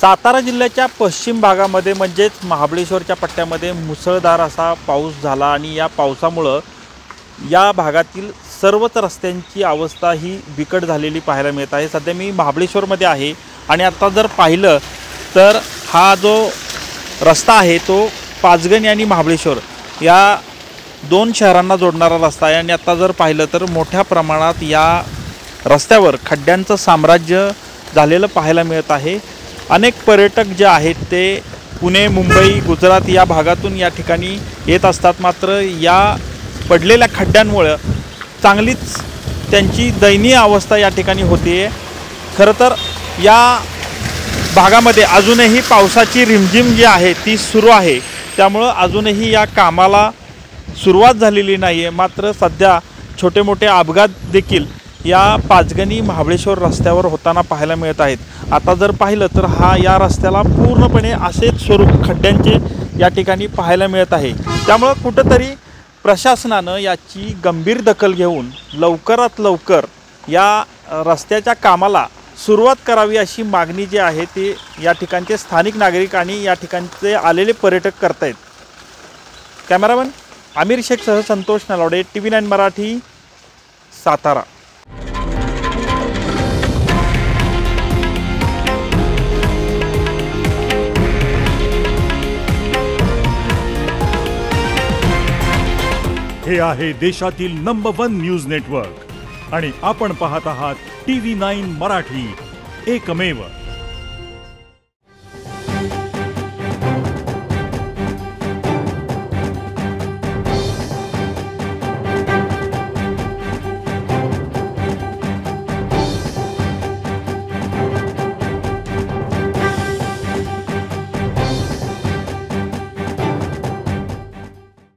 सातारा जिल्ह्याच्या पश्चिम भागामध्ये म्हणजेच महाबळेश्वरच्या पट्ट्यामध्ये मुसळधार असा पाऊस झाला आणि या पावसामुळे या भागातील सर्वच रस्त्यांची अवस्था ही बिकट झालेली पाहायला मिळत आहे। सध्या मी महाबळेश्वरमध्ये आहे आणि आता जर पाहिलं तर हा जो रस्ता आहे तो पाचगणी आणि महाबळेश्वर या दोन शहरांना जोडणारा रस्ता आहे आणि आता जर पाहिलं तर मोठ्या प्रमाणात या रस्त्यावर खड्ड्यांचं साम्राज्य झालेलं पाहायला मिळत आहे। अनेक पर्यटक जे आहेत ते पुणे, मुंबई, गुजरात या भागातून या ठिकाणी येत असतात, मात्र या पडलेल्या खड्ड्यांमुळे चांगलीच त्यांची दयनीय अवस्था या ठिकाणी होते। खरं तर या भागामध्ये अजूनही पावसाची रिमझिम जी आहे ती सुरू आहे, त्यामुळे अजूनही या कामाला सुरुवात झालेली नाही आहे। मात्र सध्या छोटे मोठे अपघात देखील या पाचगणी महाबळेश्वर रस्त्यावर होताना पाहायला मिळत आहेत। आता जर पाहिलं तर या रस्त्याला पूर्णपणे असेच स्वरूप खड्ड्यांचे या ठिकाणी पाहायला मिळत आहे। त्यामुळे कुठंतरी प्रशासनानं याची गंभीर दखल घेऊन लवकरात लवकर या रस्त्याच्या कामाला सुरुवात करावी अशी मागणी जी आहे ती या ठिकाणचे स्थानिक नागरिक आणि या ठिकाणचे आलेले पर्यटक करतायत। कॅमेरामन आमिर शेख सह संतोष नलावडे, TV9 मराठी, सातारा। हे आहे देशातील नंबर 1 न्यूज नेटवर्क आणि आपण पाहत आहात TV9 मराठी, एकमेव।